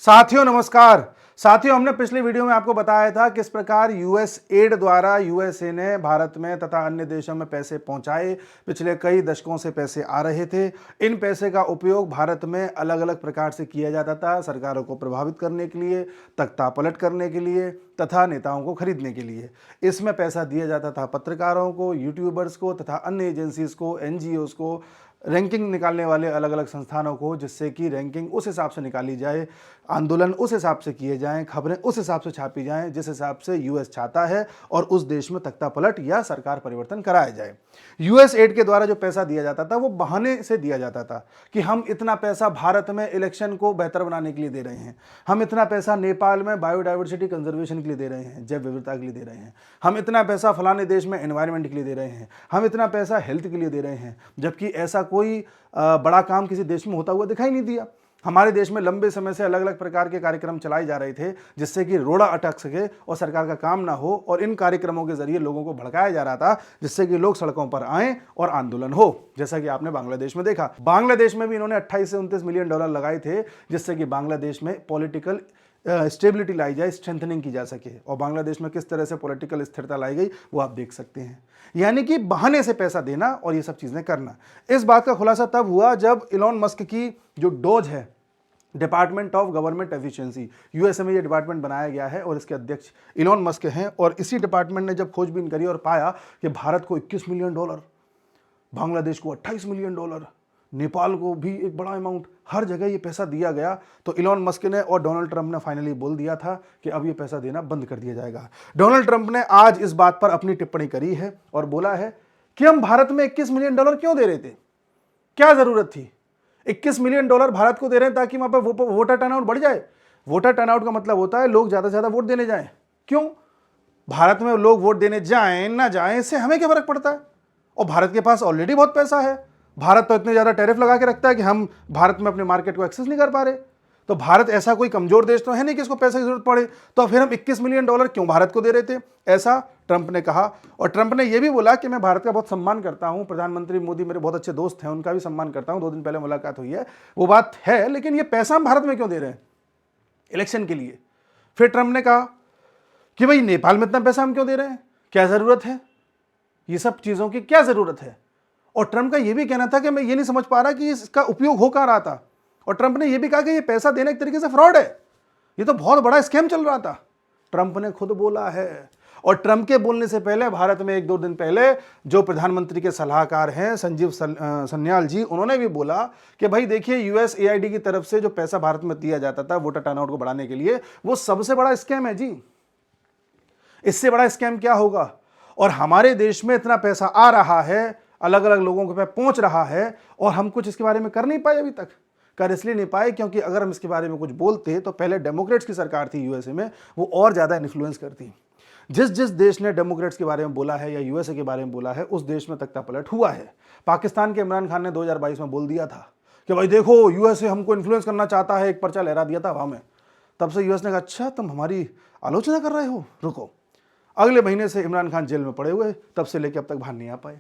साथियों नमस्कार। साथियों, हमने पिछली वीडियो में आपको बताया था किस प्रकार यूएस एड द्वारा यूएसए ने भारत में तथा अन्य देशों में पैसे पहुंचाए। पिछले कई दशकों से पैसे आ रहे थे। इन पैसे का उपयोग भारत में अलग अलग प्रकार से किया जाता था, सरकारों को प्रभावित करने के लिए, तख्तापलट करने के लिए तथा नेताओं को खरीदने के लिए। इसमें पैसा दिया जाता था पत्रकारों को, यूट्यूबर्स को तथा अन्य एजेंसीज को, एनजीओज को, रैंकिंग निकालने वाले अलग अलग संस्थानों को, जिससे कि रैंकिंग उस हिसाब से निकाली जाए, आंदोलन उस हिसाब से किए जाएं, खबरें उस हिसाब से छापी जाएं जिस हिसाब से यूएस चाहता है और उस देश में तख्तापलट या सरकार परिवर्तन कराया जाए। यूएस एड के द्वारा जो पैसा दिया जाता था वो बहाने से दिया जाता था कि हम इतना पैसा भारत में इलेक्शन को बेहतर बनाने के लिए दे रहे हैं, हम इतना पैसा नेपाल में बायोडाइवर्सिटी कंजर्वेशन के लिए दे रहे हैं, जैव विविधता के लिए दे रहे हैं, हम इतना पैसा फलाने देश में एनवायरनमेंट के लिए दे रहे हैं, हम इतना पैसा हेल्थ के लिए दे रहे हैं। जबकि ऐसा कोई बड़ा काम किसी देश में होता हुआ दिखाई नहीं दिया। हमारे देश में लंबे समय से अलग अलग प्रकार के कार्यक्रम चलाए जा रहे थे जिससे कि रोड़ा अटक सके और सरकार का काम ना हो, और इन कार्यक्रमों के जरिए लोगों को भड़काया जा रहा था जिससे कि लोग सड़कों पर आए और आंदोलन हो। जैसा कि आपने बांग्लादेश में देखा, बांग्लादेश में भी इन्होंने 28 से 29 मिलियन डॉलर लगाए थे जिससे कि बांग्लादेश में पॉलिटिकल स्टेबिलिटी लाई जाए, स्ट्रेंथनिंग की जा सके। और बांग्लादेश में किस तरह से पॉलिटिकल स्थिरता लाई गई वो आप देख सकते हैं। यानी कि बहाने से पैसा देना और ये सब चीजें करना। इस बात का खुलासा तब हुआ जब इलॉन मस्क की जो डोज है, department of government efficiency, USA में ये डिपार्टमेंट बनाया गया है और इसके अध्यक्ष इलॉन मस्क हैं। और इसी डिपार्टमेंट ने जब खोजबीन करी और पाया कि भारत को 21 मिलियन डॉलर, बांग्लादेश को 28 मिलियन डॉलर, नेपाल को भी एक बड़ा अमाउंट, हर जगह ये पैसा दिया गया, तो इलॉन मस्क ने और डोनाल्ड ट्रंप ने फाइनली बोल दिया था कि अब ये पैसा देना बंद कर दिया जाएगा। डोनाल्ड ट्रंप ने आज इस बात पर अपनी टिप्पणी करी है और बोला है कि हम भारत में 21 मिलियन डॉलर क्यों दे रहे थे, क्या जरूरत थी। 21 मिलियन डॉलर भारत को दे रहे हैं ताकि वहां पर वोटर टर्नआउट बढ़ जाए। वोटर टर्नआउट का मतलब होता है लोग ज्यादा से ज्यादा वोट देने जाएं। क्यों? भारत में लोग वोट देने जाएं ना जाएं, इससे हमें क्या फर्क पड़ता है। और भारत के पास ऑलरेडी बहुत पैसा है। भारत तो इतने ज्यादा टैरिफ लगा के रखता है कि हम भारत में अपने मार्केट को एक्सेस नहीं कर पा रहे। तो भारत ऐसा कोई कमजोर देश तो है नहीं कि इसको पैसे की जरूरत पड़े, तो फिर हम 21 मिलियन डॉलर क्यों भारत को दे रहे थे, ऐसा ट्रंप ने कहा। और ट्रंप ने यह भी बोला कि मैं भारत का बहुत सम्मान करता हूं, प्रधानमंत्री मोदी मेरे बहुत अच्छे दोस्त हैं, उनका भी सम्मान करता हूं, 2 दिन पहले मुलाकात हुई है, वो बात है, लेकिन ये पैसा हम भारत में क्यों दे रहे हैं इलेक्शन के लिए। फिर ट्रंप ने कहा कि भाई नेपाल में इतना पैसा हम क्यों दे रहे हैं, क्या जरूरत है, ये सब चीजों की क्या जरूरत है। और ट्रंप का यह भी कहना था कि मैं ये नहीं समझ पा रहा कि इसका उपयोग हो कहां रहा था। और ट्रंप ने यह भी कहा कि ये पैसा देना एक तरीके से फ्रॉड है, ये तो बहुत बड़ा स्कैम चल रहा था। ट्रंप ने खुद बोला है। और ट्रंप के बोलने से पहले भारत में 1-2 दिन पहले जो प्रधानमंत्री के सलाहकार हैं संजीव सन्याल जी, उन्होंने भी बोला कि भाई देखिए, यूएसएआईडी की तरफ से जो पैसा भारत में दिया जाता था वोटर टर्नआउट को बढ़ाने के लिए, वो सबसे बड़ा स्कैम है जी। इससे बड़ा स्कैम क्या होगा। और हमारे देश में इतना पैसा आ रहा है, अलग अलग लोगों के पास पहुंच रहा है, और हम कुछ इसके बारे में कर नहीं पाए अभी तक। कर इसलिए नहीं पाए क्योंकि अगर हम इसके बारे में कुछ बोलते तो पहले डेमोक्रेट्स की सरकार थी यूएसए में, वो और ज्यादा इन्फ्लुएंस करती। जिस जिस देश ने डेमोक्रेट्स के बारे में बोला है या यूएसए के बारे में बोला है, उस देश में तख्तापलट हुआ है। पाकिस्तान के इमरान खान ने 2022 में बोल दिया था कि भाई देखो, यूएसए हमको इन्फ्लुएंस करना चाहता है, एक पर्चा लहरा दिया था हवा में। तब से यूएस ने कहा अच्छा तुम हमारी आलोचना कर रहे हो, रुको। अगले महीने से इमरान खान जेल में पड़े हुए, तब से लेकर अब तक बाहर नहीं आ पाए।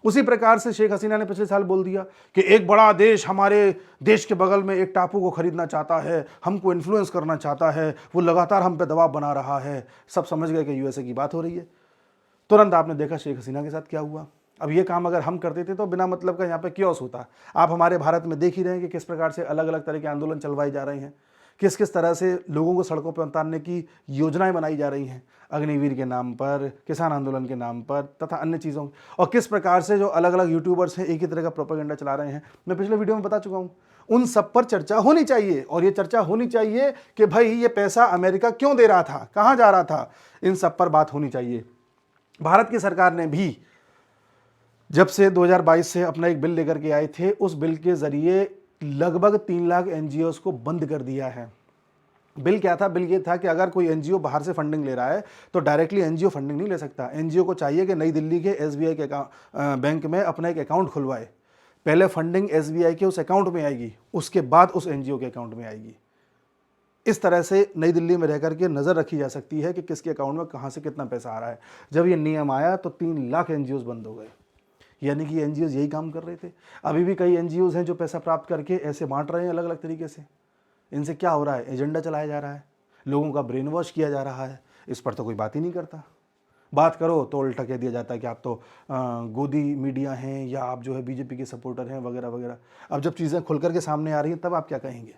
उसी प्रकार से शेख हसीना ने पिछले साल बोल दिया कि एक बड़ा देश हमारे देश के बगल में एक टापू को खरीदना चाहता है, हमको इन्फ्लुएंस करना चाहता है, वो लगातार हम पे दबाव बना रहा है। सब समझ गए कि यूएसए की बात हो रही है। तुरंत आपने देखा शेख हसीना के साथ क्या हुआ। अब ये काम अगर हम करते थे तो बिना मतलब का यहाँ पे क्योस होता। आप हमारे भारत में देख ही रहे हैं कि किस प्रकार से अलग अलग तरह के आंदोलन चलवाए जा रहे हैं, किस किस तरह से लोगों को सड़कों पर उतारने की योजनाएं बनाई जा रही हैं, अग्निवीर के नाम पर, किसान आंदोलन के नाम पर तथा अन्य चीज़ों, और किस प्रकार से जो अलग अलग यूट्यूबर्स हैं एक ही तरह का प्रोपेगेंडा चला रहे हैं। मैं पिछले वीडियो में बता चुका हूं। उन सब पर चर्चा होनी चाहिए, और ये चर्चा होनी चाहिए कि भाई ये पैसा अमेरिका क्यों दे रहा था, कहाँ जा रहा था, इन सब पर बात होनी चाहिए। भारत की सरकार ने भी जब से 2022 से अपना एक बिल लेकर के आए थे, उस बिल के जरिए लगभग 3 लाख एनजीओ को बंद कर दिया है। बिल क्या था? बिल ये था कि अगर कोई एनजीओ बाहर से फंडिंग ले रहा है तो डायरेक्टली एनजीओ फंडिंग नहीं ले सकता। एनजीओ को चाहिए कि नई दिल्ली के एसबीआई के बैंक में अपना एक अकाउंट खुलवाए। पहले फंडिंग एसबीआई के उस अकाउंट में आएगी, उसके बाद उस एनजीओ के अकाउंट में आएगी। इस तरह से नई दिल्ली में रह करके नजर रखी जा सकती है कि किसके अकाउंट में कहां से कितना पैसा आ रहा है। जब ये नियम आया तो 3 लाख एनजीओ बंद हो गए। यानी कि एनजीओ यही काम कर रहे थे। अभी भी कई एनजीओ हैं जो पैसा प्राप्त करके ऐसे बांट रहे हैं अलग अलग तरीके से। इनसे क्या हो रहा है? एजेंडा चलाया जा रहा है, लोगों का ब्रेन वॉश किया जा रहा है। इस पर तो कोई बात ही नहीं करता। बात करो तो उल्टा कह दिया जाता है कि आप तो गोदी मीडिया हैं, या आप जो है बीजेपी के सपोर्टर हैं, वगैरह वगैरह। अब जब चीज़ें खुल करके सामने आ रही हैं तब आप क्या कहेंगे?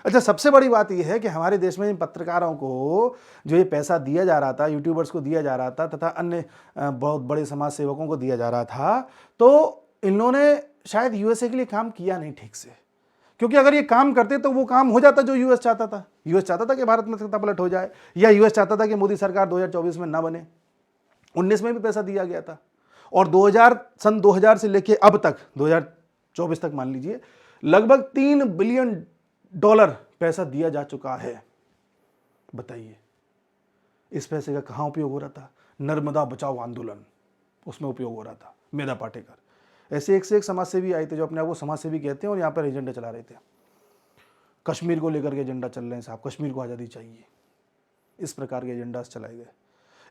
अच्छा, सबसे बड़ी बात यह है कि हमारे देश में इन पत्रकारों को जो ये पैसा दिया जा रहा था, यूट्यूबर्स को दिया जा रहा था, तथा अन्य बहुत बड़े समाज सेवकों को दिया जा रहा था, तो इन्होंने शायद यूएसए के लिए काम किया नहीं ठीक से। क्योंकि अगर ये काम करते तो वो काम हो जाता जो यूएस चाहता था। यूएस चाहता था कि भारत में सत्ता पलट हो जाए, या यूएस चाहता था कि मोदी सरकार 2024 में ना बने। 19 में भी पैसा दिया गया था, और सन 2000 से लेके अब तक 2024 तक मान लीजिए लगभग $3 बिलियन पैसा दिया जा चुका है। बताइए इस पैसे का कहां उपयोग हो रहा था? नर्मदा बचाओ आंदोलन, उसमें उपयोग हो रहा था। मेधा पाटेकर, ऐसे एक से एक समाज सेवी आए थे जो अपने आप को समाज सेवी कहते हैं और यहां पर एजेंडा चला रहे थे। कश्मीर को लेकर के एजेंडा चल रहे हैं साहब, कश्मीर को आज़ादी चाहिए, इस प्रकार के एजेंडास चलाए गए।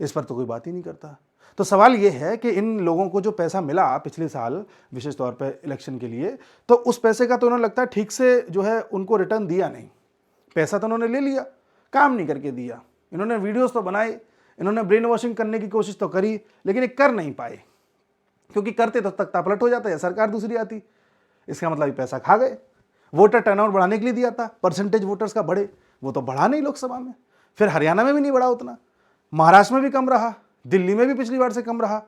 इस पर तो कोई बात ही नहीं करता। तो सवाल यह है कि इन लोगों को जो पैसा मिला पिछले साल विशेष तौर पर इलेक्शन के लिए, तो उस पैसे का तो उन्हें लगता है ठीक से जो है उनको रिटर्न दिया नहीं। पैसा तो उन्होंने ले लिया, काम नहीं करके दिया। इन्होंने वीडियोस तो बनाए, इन्होंने ब्रेन वॉशिंग करने की कोशिश तो करी, लेकिन ये कर नहीं पाए, क्योंकि करते तो तख्ता पलट हो जाता है, सरकार दूसरी आती। इसका मतलब ये पैसा खा गए। वोटर टर्नआउट बढ़ाने के लिए दिया था, परसेंटेज वोटर्स का बढ़े, वो तो बढ़ा नहीं लोकसभा में। फिर हरियाणा में भी नहीं बढ़ा उतना, महाराष्ट्र में भी कम रहा, दिल्ली में भी पिछली बार से कम रहा,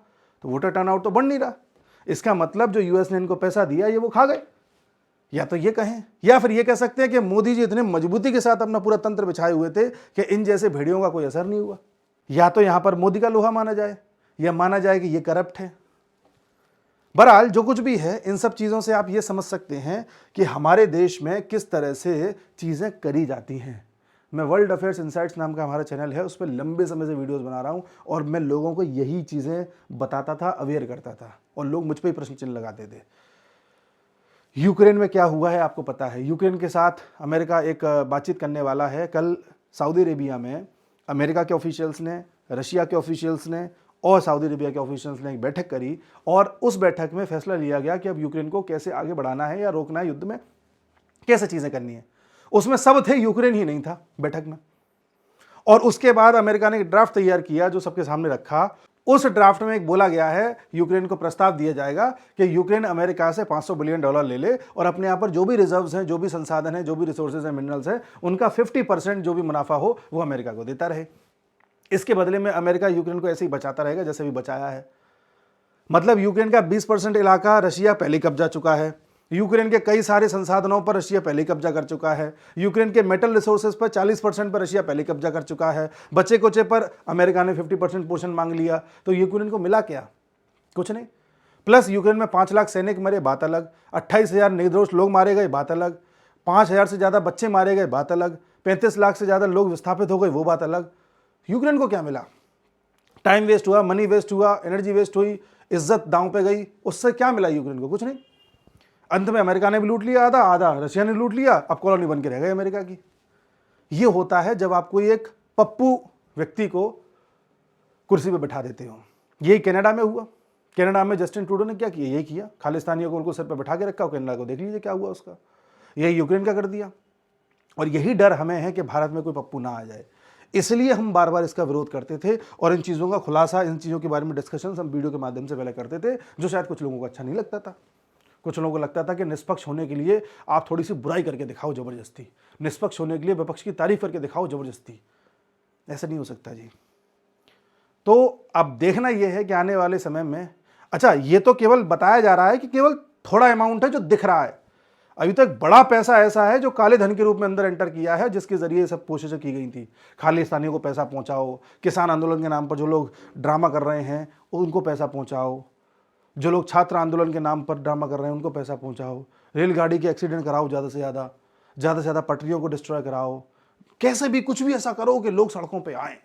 तो वोटर टर्नआउट तो बढ़ नहीं रहा। इसका मतलब जो यूएस ने इनको पैसा दिया ये वो खा गए। या तो ये कहें, या फिर ये कह सकते हैं कि मोदी जी इतने मजबूती के साथ अपना पूरा तंत्र बिछाए हुए थे कि इन जैसे भेड़ियों का कोई असर नहीं हुआ। या तो यहां पर मोदी का लोहा माना जाए, या माना जाए कि ये करप्ट है। बहरहाल जो कुछ भी है, इन सब चीज़ों से आप ये समझ सकते हैं कि हमारे देश में किस तरह से चीज़ें करी जाती हैं। मैं वर्ल्ड अफेयर्स इनसाइट्स नाम का हमारा चैनल है, उस पर लंबे समय से वीडियोस बना रहा हूं, और मैं लोगों को यही चीज़ें बताता था, अवेयर करता था, और लोग मुझ पर ही प्रश्न चिन्ह लगाते थे। यूक्रेन में क्या हुआ है आपको पता है। यूक्रेन के साथ अमेरिका एक बातचीत करने वाला है। कल सऊदी अरेबिया में अमेरिका के ऑफिशियल्स ने, रशिया के ऑफिशियल्स ने और सऊदी अरेबिया के ऑफिशियल्स ने एक बैठक करी, और उस बैठक में फैसला लिया गया कि अब यूक्रेन को कैसे आगे बढ़ाना है या रोकना है, युद्ध में कैसे चीज़ें करनी है। उसमें सब थे, यूक्रेन ही नहीं था बैठक में। और उसके बाद अमेरिका ने एक ड्राफ्ट तैयार किया जो सबके सामने रखा। उस ड्राफ्ट में एक बोला गया है, यूक्रेन को प्रस्ताव दिया जाएगा कि यूक्रेन अमेरिका से $500 बिलियन ले ले, और अपने यहाँ पर जो भी रिजर्व्स हैं, जो भी संसाधन हैं, जो भी रिसोर्सेज हैं, मिनरल्स हैं, उनका 50% जो भी मुनाफा हो वो अमेरिका को देता रहे। इसके बदले में अमेरिका यूक्रेन को ऐसे ही बचाता रहेगा जैसे भी बचाया है। मतलब यूक्रेन का 20% इलाका रशिया पहले कब्जा चुका है, यूक्रेन के कई सारे संसाधनों पर रशिया पहले कब्जा कर चुका है, यूक्रेन के मेटल रिसोर्सेज पर 40% पर रशिया पहले कब्जा कर चुका है, बचे कुचे पर अमेरिका ने 50% पोर्शन मांग लिया। तो यूक्रेन को मिला क्या? कुछ नहीं। प्लस यूक्रेन में 5 लाख सैनिक मरे, बात अलग, 28,000 निर्दोष लोग मारे गए, बात अलग, 5,000 से ज़्यादा बच्चे मारे गए, बात अलग, 35 लाख से ज़्यादा लोग विस्थापित हो गए, वो बात अलग। यूक्रेन को क्या मिला? टाइम वेस्ट हुआ, मनी वेस्ट हुआ, एनर्जी वेस्ट हुई, इज्जत दांव पे गई। उससे क्या मिला यूक्रेन को? कुछ नहीं। अंत में अमेरिका ने भी लूट लिया आधा, आधा रशिया ने लूट लिया, अब कॉलोनी बन के रह गई अमेरिका की। यह होता है जब आप कोई एक पप्पू व्यक्ति को कुर्सी पे बैठा देते हो। यही कनाडा में हुआ। कनाडा में जस्टिन ट्रूडो ने क्या किया? यही किया, खालिस्तानियों को उनको सिर पे बैठा के रखा। कनाडा को देख लीजिए क्या हुआ उसका। यही यूक्रेन का कर दिया। और यही डर हमें है कि भारत में कोई पप्पू ना आ जाए, इसलिए हम बार बार इसका विरोध करते थे, और इन चीज़ों का खुलासा, इन चीज़ों के बारे में डिस्कशन हम वीडियो के माध्यम से पहले करते थे, जो शायद कुछ लोगों को अच्छा नहीं लगता था। कुछ लोगों को लगता था कि निष्पक्ष होने के लिए आप थोड़ी सी बुराई करके दिखाओ ज़बरदस्ती, निष्पक्ष होने के लिए विपक्ष की तारीफ करके दिखाओ ज़बरदस्ती। ऐसा नहीं हो सकता जी। तो अब देखना यह है कि आने वाले समय में, अच्छा ये तो केवल बताया जा रहा है कि केवल थोड़ा अमाउंट है जो दिख रहा है, अभी तक बड़ा पैसा ऐसा है जो काले धन के रूप में अंदर एंटर किया है, जिसके जरिए सब कोशिशें की गई थी। खालिस्तानियों को पैसा पहुंचाओ, किसान आंदोलन के नाम पर जो लोग ड्रामा कर रहे हैं उनको पैसा पहुंचाओ, जो लोग छात्र आंदोलन के नाम पर ड्रामा कर रहे हैं उनको पैसा पहुंचाओ, रेलगाड़ी के एक्सीडेंट कराओ, ज़्यादा से ज़्यादा पटरियों को डिस्ट्रॉय कराओ, कैसे भी कुछ भी ऐसा करो कि लोग सड़कों पर आएँ।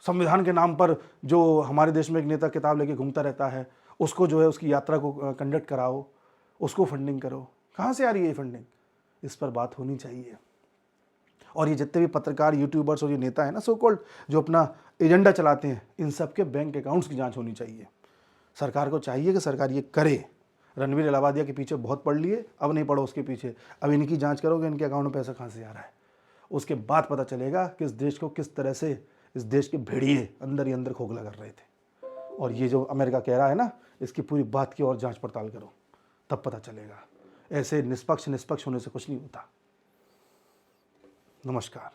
संविधान के नाम पर जो हमारे देश में एक नेता किताब लेके घूमता रहता है, उसको जो है उसकी यात्रा को कंडक्ट कराओ, उसको फंडिंग करो। कहाँ से आ रही है ये फंडिंग? इस पर बात होनी चाहिए। और ये जितने भी पत्रकार, यूट्यूबर्स और ये नेता है ना सो कॉल्ड, जो अपना एजेंडा चलाते हैं, इन सब के बैंक अकाउंट्स की जांच होनी चाहिए। सरकार को चाहिए कि सरकार ये करे। रणवीर इलाहाबादिया के पीछे बहुत पढ़ लिए, अब नहीं पढ़ो उसके पीछे, अब इनकी जांच करोगे इनके अकाउंट में पैसा कहाँ से आ रहा है, उसके बाद पता चलेगा कि इस देश को किस तरह से इस देश के भेड़िए अंदर ही अंदर खोखला कर रहे थे। और ये जो अमेरिका कह रहा है ना, इसकी पूरी बात की और जांच पड़ताल करो, तब पता चलेगा। ऐसे निष्पक्ष होने से कुछ नहीं होता। नमस्कार।